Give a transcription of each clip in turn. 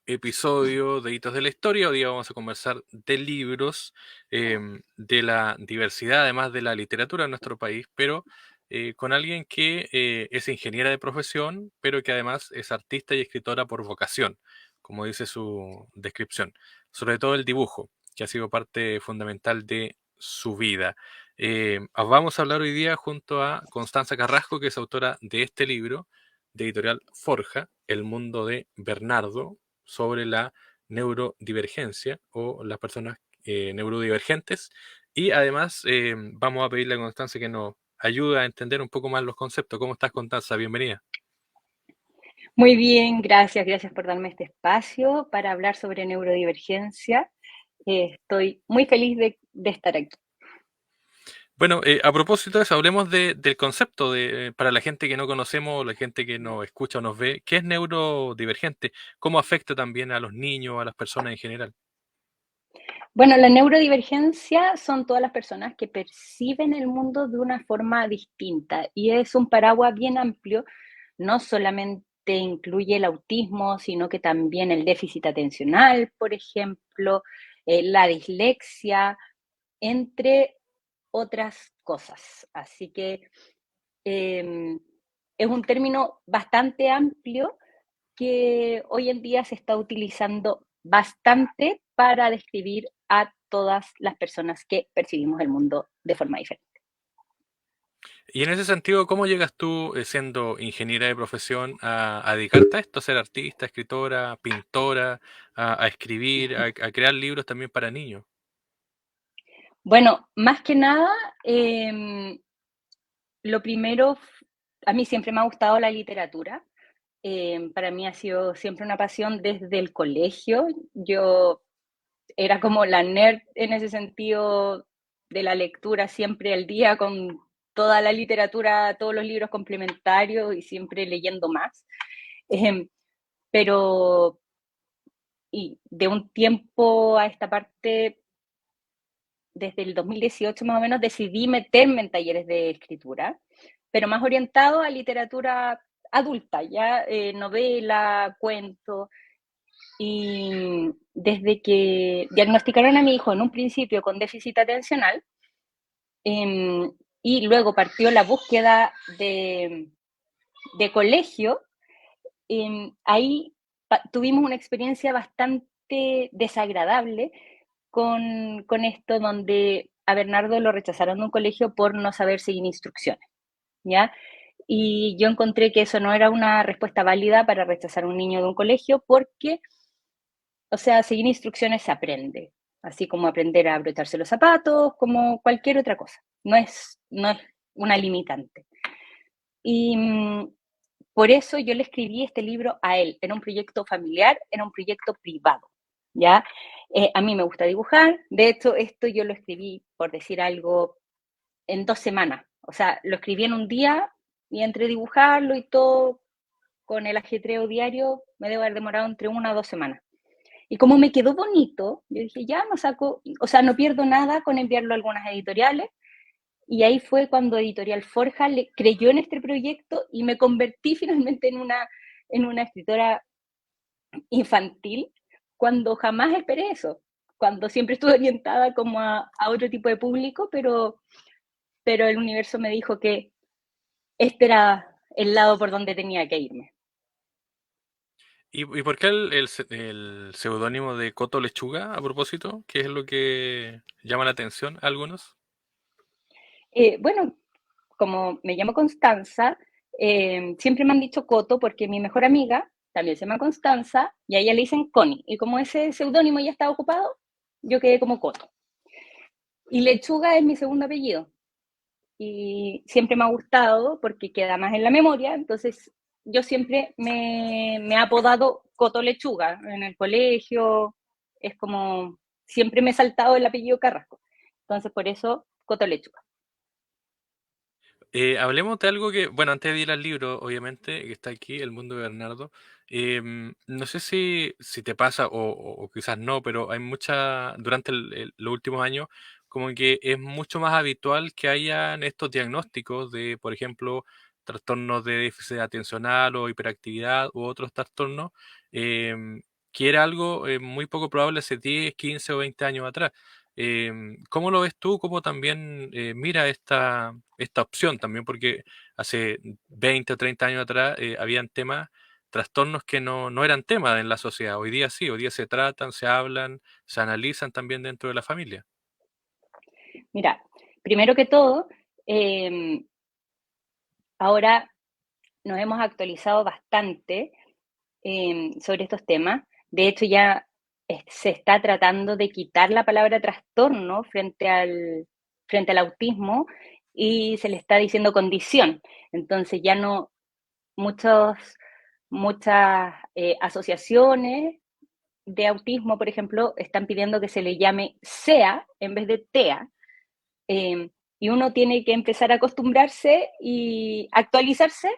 episodio de Hitos de la Historia. Hoy día vamos a conversar de libros, de la diversidad, además de la literatura en nuestro país, pero con alguien que es ingeniera de profesión, pero que además es artista y escritora por vocación, como dice su descripción. Sobre todo el dibujo, que ha sido parte fundamental de su vida. Vamos a hablar hoy día junto a Constanza Carrasco, que es autora de este libro, de editorial Forja, El mundo de Bernardo, sobre la neurodivergencia o las personas neurodivergentes. Y además vamos a pedirle a Constanza que nos ayude a entender un poco más los conceptos. ¿Cómo estás, Constanza? Bienvenida. Muy bien, gracias por darme este espacio para hablar sobre neurodivergencia. Estoy muy feliz de estar aquí. Bueno, a propósito de eso, hablemos del concepto para la gente que no conocemos, la gente que nos escucha o nos ve, ¿qué es neurodivergente? ¿Cómo afecta también a los niños, a las personas en general? Bueno, la neurodivergencia son todas las personas que perciben el mundo de una forma distinta y es un paraguas bien amplio, no solamente incluye el autismo, sino que también el déficit atencional, por ejemplo, la dislexia, entre otras cosas. Así que eh, es un término bastante amplio que hoy en día se está utilizando bastante para describir a todas las personas que percibimos el mundo de forma diferente. Y en ese sentido, ¿cómo llegas tú, siendo ingeniera de profesión, a dedicarte a esto, a ser artista, escritora, pintora, a escribir, a crear libros también para niños? Bueno, más que nada, eh, lo primero, a mí siempre me ha gustado la literatura. Para mí ha sido siempre una pasión desde el colegio. Yo era como la nerd en ese sentido de la lectura, siempre al día con toda la literatura, todos los libros complementarios y siempre leyendo más. Eh, pero y de un tiempo a esta parte, desde el 2018 más o menos, decidí meterme en talleres de escritura, pero más orientado a literatura adulta, ya novela, cuento. Y desde que diagnosticaron a mi hijo en un principio con déficit atencional, eh, y luego partió la búsqueda de colegio, ahí tuvimos una experiencia bastante desagradable con esto, donde a Bernardo lo rechazaron de un colegio por no saber seguir instrucciones, ¿ya? Y yo encontré que eso no era una respuesta válida para rechazar a un niño de un colegio porque, o sea, seguir instrucciones se aprende, así como aprender a abrocharse los zapatos, como cualquier otra cosa. No es una limitante. Y por eso yo le escribí este libro a él. Era un proyecto familiar, era un proyecto privado, ¿ya? A mí me gusta dibujar. De hecho, esto yo lo escribí, por decir algo, en 2 semanas. O sea, lo escribí en un día y entre dibujarlo y todo, con el ajetreo diario, me debo haber demorado entre 1 a 2 semanas. Y como me quedó bonito, yo dije, ya no saco, o sea, no pierdo nada con enviarlo a algunas editoriales. Y ahí fue cuando Editorial Forja creyó en este proyecto y me convertí finalmente en una escritora infantil, cuando jamás esperé eso, cuando siempre estuve orientada como a otro tipo de público, pero el universo me dijo que este era el lado por donde tenía que irme. ¿Y por qué el seudónimo de Coto Lechuga, a propósito? ¿Qué es lo que llama la atención a algunos? Bueno, como me llamo Constanza, siempre me han dicho Coto porque mi mejor amiga también se llama Constanza y a ella le dicen Connie. Y como ese seudónimo ya estaba ocupado, yo quedé como Coto. Y Lechuga es mi segundo apellido. Y siempre me ha gustado porque queda más en la memoria. Entonces, yo siempre me he apodado Coto Lechuga en el colegio. Es como, siempre me he saltado el apellido Carrasco. Entonces, por eso, Coto Lechuga. Hablemos de algo que, bueno, antes de ir al libro, obviamente, que está aquí, El mundo de Bernardo. No sé si te pasa o quizás no, pero hay durante los últimos años, como que es mucho más habitual que hayan estos diagnósticos de, por ejemplo, trastornos de déficit atencional o hiperactividad u otros trastornos, em, que era algo muy poco probable hace 10, 15 o 20 años atrás. ¿Cómo lo ves tú? ¿Cómo también mira esta opción también? Porque hace 20 o 30 años atrás habían temas, trastornos que no eran temas en la sociedad. Hoy día sí, hoy día se tratan, se hablan, se analizan también dentro de la familia. Mira, primero que todo, eh, ahora nos hemos actualizado bastante sobre estos temas. De hecho, ya se está tratando de quitar la palabra trastorno frente al autismo y se le está diciendo condición. Entonces ya no, muchos, muchas asociaciones de autismo, por ejemplo, están pidiendo que se le llame SEA en vez de TEA. eh, y uno tiene que empezar a acostumbrarse y actualizarse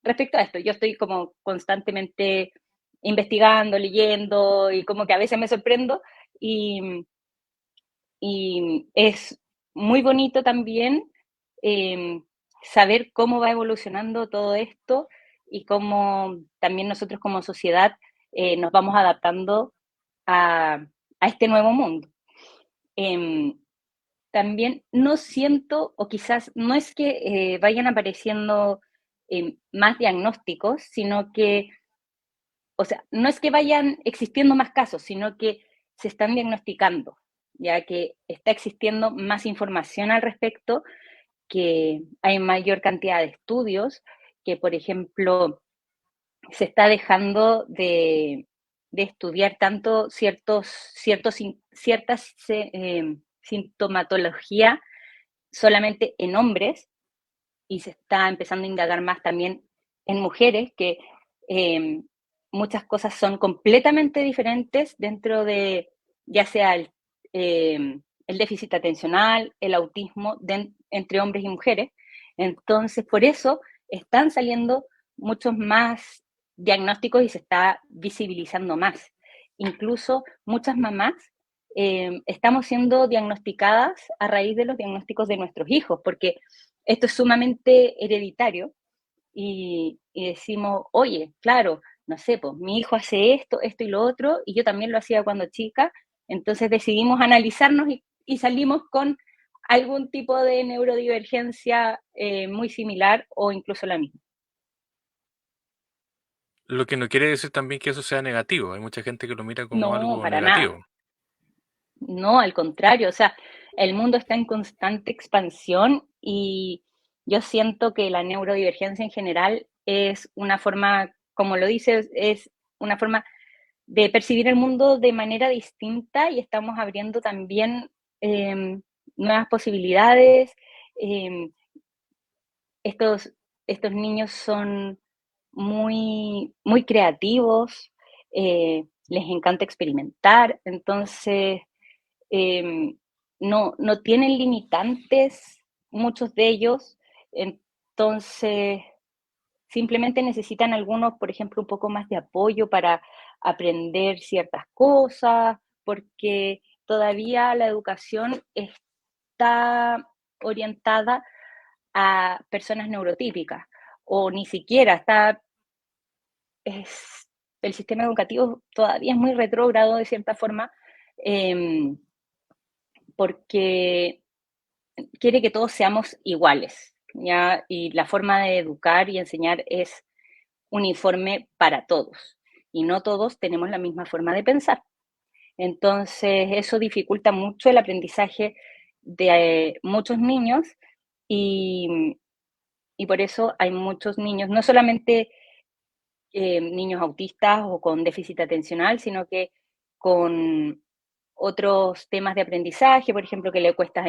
respecto a esto. Yo estoy como constantemente investigando, leyendo y como que a veces me sorprendo y, y es muy bonito también eh, saber cómo va evolucionando todo esto y cómo también nosotros como sociedad nos vamos adaptando a este nuevo mundo. Eh, También no siento, o quizás no es que vayan apareciendo más diagnósticos, sino que, o sea, no es que vayan existiendo más casos, sino que se están diagnosticando, ya que está existiendo más información al respecto, que hay mayor cantidad de estudios, que por ejemplo se está dejando de estudiar tanto ciertas sintomatología solamente en hombres y se está empezando a indagar más también en mujeres, que eh, muchas cosas son completamente diferentes dentro de, ya sea el déficit atencional, el autismo, entre hombres y mujeres. Entonces, por eso están saliendo muchos más diagnósticos y se está visibilizando más. Incluso muchas mamás estamos siendo diagnosticadas a raíz de los diagnósticos de nuestros hijos, porque esto es sumamente hereditario y decimos, oye, claro, no sé, pues mi hijo hace esto, esto y lo otro, y yo también lo hacía cuando chica, entonces decidimos analizarnos y salimos con algún tipo de neurodivergencia muy similar o incluso la misma. Lo que no quiere decir también que eso sea negativo. Hay mucha gente que lo mira como No, algo para nada. negativo. No, al contrario, o sea, el mundo está en constante expansión y yo siento que la neurodivergencia en general es una forma, como lo dices, es una forma de percibir el mundo de manera distinta y estamos abriendo también eh, nuevas posibilidades. Eh, estos, estos niños son muy creativos, les encanta experimentar, entonces eh, no tienen limitantes, muchos de ellos, entonces simplemente necesitan algunos, por ejemplo, un poco más de apoyo para aprender ciertas cosas, porque todavía la educación está orientada a personas neurotípicas, o ni siquiera está, es, el sistema educativo todavía es muy retrógrado de cierta forma, eh, porque quiere que todos seamos iguales, ¿ya? Y la forma de educar y enseñar es uniforme para todos. Y no todos tenemos la misma forma de pensar. Entonces, eso dificulta mucho el aprendizaje de muchos niños y, y, por eso hay muchos niños, no solamente niños autistas o con déficit atencional, sino que con otros temas de aprendizaje, por ejemplo, que le cuesta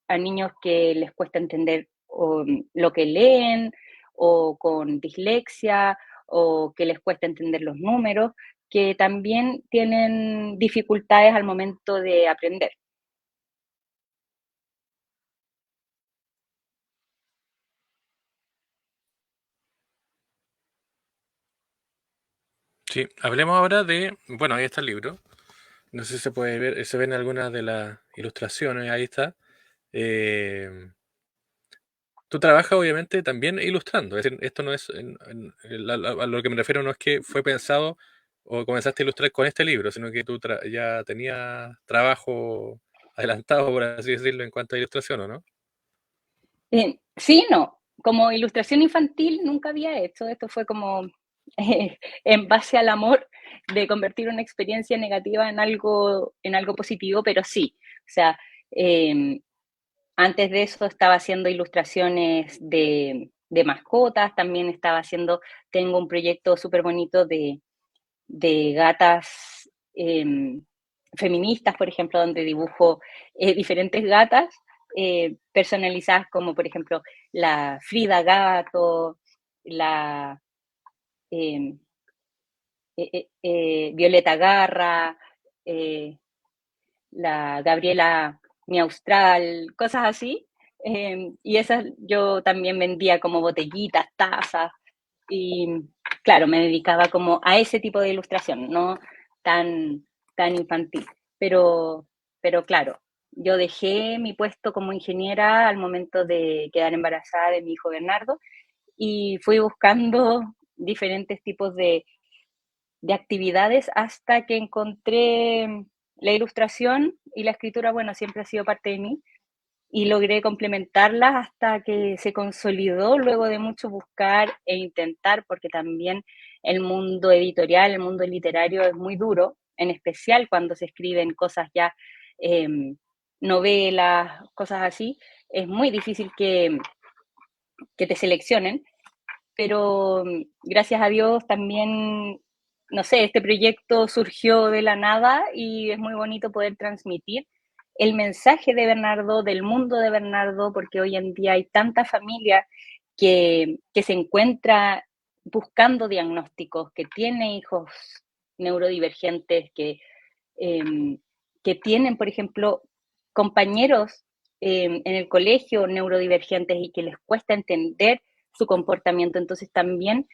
a niños que les cuesta entender lo que leen, o con dislexia, o que les cuesta entender los números, que también tienen dificultades al momento de aprender. Sí, hablemos ahora de, bueno, ahí está el libro. No sé si se puede ver, se ven algunas de las ilustraciones, ahí está. Eh, Tú trabajas obviamente también ilustrando, es decir, esto no es, a lo que me refiero no es que fue pensado o comenzaste a ilustrar con este libro, sino que tú ya tenías trabajo adelantado, por así decirlo, en cuanto a ilustración, ¿o no? Sí, no. Como ilustración infantil nunca había hecho. Esto fue como en base al amor de convertir una experiencia negativa en algo positivo, pero sí. O sea, eh, antes de eso estaba haciendo ilustraciones de mascotas, también estaba haciendo, tengo un proyecto súper bonito de gatas feministas, por ejemplo, donde dibujo diferentes gatas personalizadas, como por ejemplo la Frida Gato, la eh, Violeta Garra, eh, la Gabriela Mi Austral, cosas así. Y esas yo también vendía como botellitas, tazas, y claro, me dedicaba como a ese tipo de ilustración, no tan, tan infantil. Pero, pero claro, yo dejé mi puesto como ingeniera al momento de quedar embarazada de mi hijo Bernardo y fui buscando diferentes tipos de actividades hasta que encontré la ilustración y la escritura, bueno, siempre ha sido parte de mí y logré complementarlas hasta que se consolidó luego de mucho buscar e intentar, porque también el mundo editorial, el mundo literario es muy duro, en especial cuando se escriben cosas ya, eh, novelas, cosas así, es muy difícil que te seleccionen, pero gracias a Dios también, no sé, este proyecto surgió de la nada y es muy bonito poder transmitir el mensaje de Bernardo, del mundo de Bernardo, porque hoy en día hay tanta familia que se encuentra buscando diagnósticos, que tiene hijos neurodivergentes, eh, que tienen, por ejemplo, compañeros en el colegio neurodivergentes y que les cuesta entender su comportamiento. Entonces también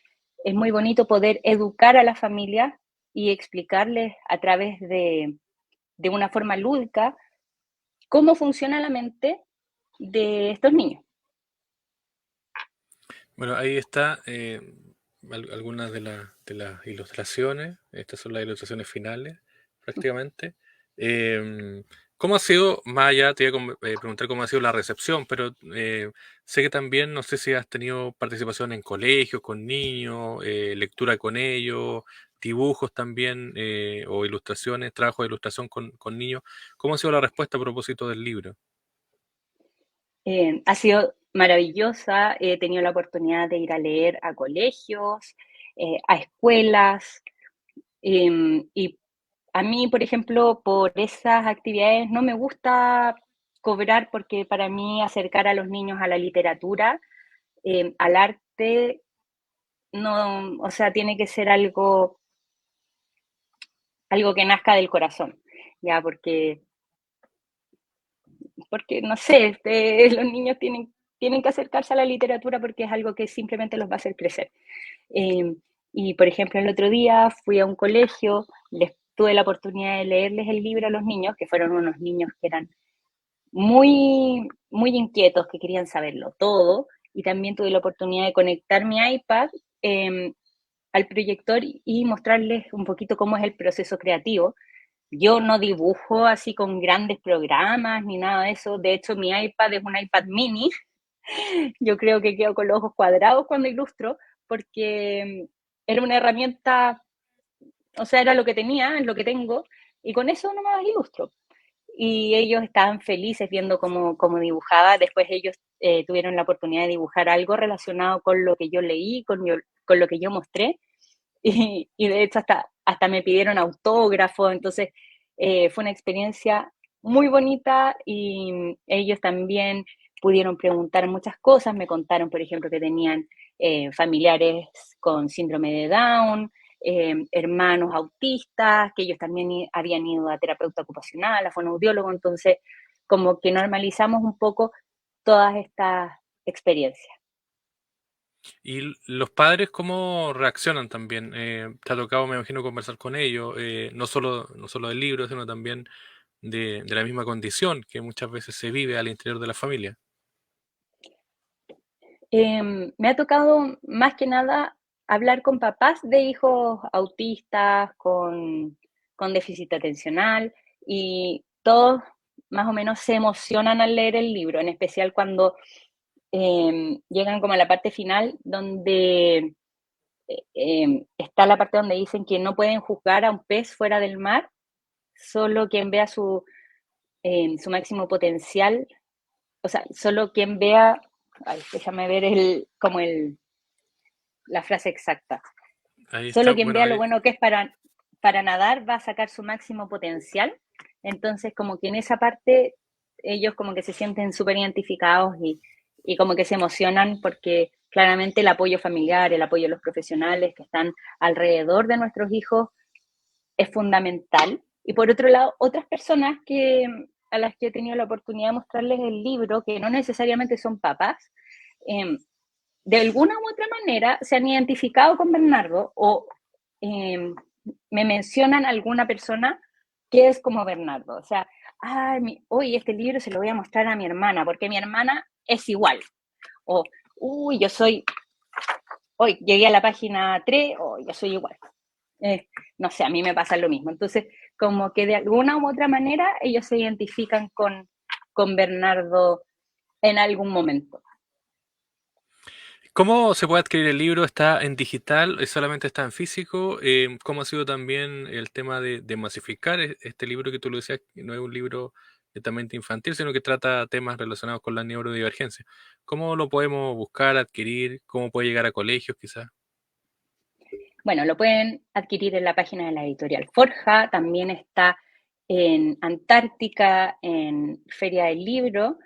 es muy bonito poder educar a la familia y explicarles a través de una forma lúdica cómo funciona la mente de estos niños. Bueno, ahí está algunas de las ilustraciones. Estas son las ilustraciones finales, prácticamente. Eh, ¿Cómo ha sido, más allá, te iba a preguntar cómo ha sido la recepción, pero sé que también, no sé si has tenido participación en colegios con niños, lectura con ellos, dibujos también, o ilustraciones, trabajo de ilustración con niños. ¿Cómo ha sido la respuesta a propósito del libro? Ha sido maravillosa, he tenido la oportunidad de ir a leer a colegios, a escuelas, y a mí, por ejemplo, por esas actividades no me gusta cobrar porque para mí acercar a los niños a la literatura, al arte, no, o sea, tiene que ser algo que nazca del corazón, ya, porque no sé, los niños tienen que acercarse a la literatura porque es algo que simplemente los va a hacer crecer. Eh, y, por ejemplo, el otro día fui a un colegio, les tuve la oportunidad de leerles el libro a los niños, que fueron unos niños que eran muy, muy inquietos, que querían saberlo todo, y también tuve la oportunidad de conectar mi iPad al proyector y mostrarles un poquito cómo es el proceso creativo. Yo no dibujo así con grandes programas ni nada de eso. De hecho, mi iPad es un iPad mini. Yo creo que quedo con los ojos cuadrados cuando ilustro, porque era una herramienta, o sea, era lo que tenía, es lo que tengo, y con eso nomás ilustro. Y ellos estaban felices viendo cómo dibujaba. Después ellos tuvieron la oportunidad de dibujar algo relacionado con lo que yo leí, con lo que yo mostré. Y de hecho hasta me pidieron autógrafo, entonces fue una experiencia muy bonita y ellos también pudieron preguntar muchas cosas, me contaron, por ejemplo, que tenían familiares con síndrome de Down, hermanos autistas, que ellos también habían ido a terapeuta ocupacional, a fonoaudiólogo, entonces como que normalizamos un poco todas estas experiencias. ¿Y los padres cómo reaccionan también? ¿Te ha tocado, me imagino, conversar con ellos, no solo del libro, sino también de la misma condición que muchas veces se vive al interior de la familia? Me ha tocado más que nada hablar con papás de hijos autistas, con déficit atencional, y todos más o menos se emocionan al leer el libro, en especial cuando llegan como a la parte final donde está la parte donde dicen que no pueden juzgar a un pez fuera del mar, solo quien vea su máximo potencial, o sea, solo quien vea, ay, déjame ver la frase exacta, Ahí está, solo quien bueno, vea lo bueno que es para nadar va a sacar su máximo potencial. Entonces, como que en esa parte ellos como que se sienten súper identificados y como que se emocionan porque claramente el apoyo familiar, el apoyo de los profesionales que están alrededor de nuestros hijos es fundamental. Y por otro lado, otras personas a las que he tenido la oportunidad de mostrarles el libro, que no necesariamente son papás, eh, de alguna u otra manera se han identificado con Bernardo o eh, me mencionan alguna persona que es como Bernardo. O sea, hoy este libro se lo voy a mostrar a mi hermana, porque mi hermana es igual. O, uy, hoy llegué a la página 3, o yo soy igual. No sé, a mí me pasa lo mismo. Entonces, como que de alguna u otra manera ellos se identifican con Bernardo en algún momento. ¿Cómo se puede adquirir el libro? ¿Está en digital? ¿Solamente está en físico? ¿Cómo ha sido también el tema de masificar este libro que tú lo decías, que no es un libro netamente infantil, sino que trata temas relacionados con la neurodivergencia? ¿Cómo lo podemos buscar, adquirir? ¿Cómo puede llegar a colegios quizás? Bueno, lo pueden adquirir en la página de la editorial Forja, también está en Antártica, en Feria del Libro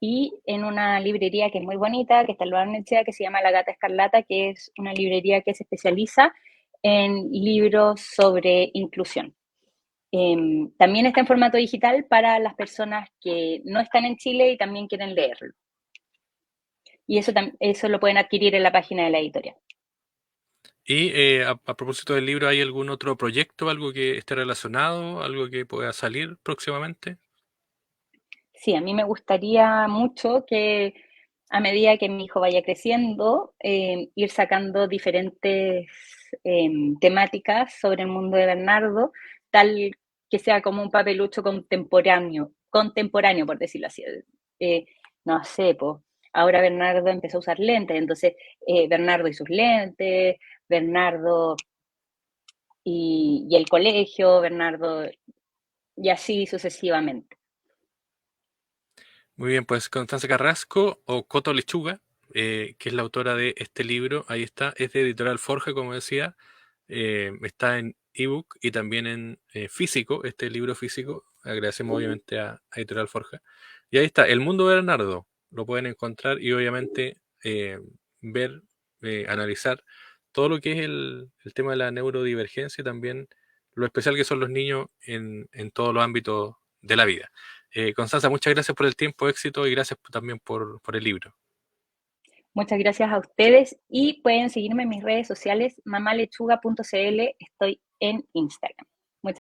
y en una librería que es muy bonita, que está en Barnechea, que se llama La Gata Escarlata, que es una librería que se especializa en libros sobre inclusión. También está en formato digital para las personas que no están en Chile y también quieren leerlo. Y eso lo pueden adquirir en la página de la editorial. Y a propósito del libro, ¿hay algún otro proyecto, algo que esté relacionado, algo que pueda salir próximamente? Sí, a mí me gustaría mucho que a medida que mi hijo vaya creciendo, ir sacando diferentes temáticas sobre el mundo de Bernardo, tal que sea como un papelucho contemporáneo por decirlo así. Eh, no sé, pues ahora Bernardo empezó a usar lentes, entonces Bernardo y sus lentes, Bernardo y el colegio, Bernardo y así sucesivamente. Muy bien, pues Constanza Carrasco o Coto Lechuga, que es la autora de este libro, ahí está, es de Editorial Forja, como decía, está en ebook y también en físico, este libro físico. Agradecemos obviamente a Editorial Forja. Y ahí está, El Mundo de Bernardo, lo pueden encontrar y obviamente ver, analizar todo lo que es el tema de la neurodivergencia y también lo especial que son los niños en todos los ámbitos de la vida. Constanza, muchas gracias por el tiempo, éxito y gracias también por el libro. Muchas gracias a ustedes y pueden seguirme en mis redes sociales mamalechuga.cl, estoy en Instagram.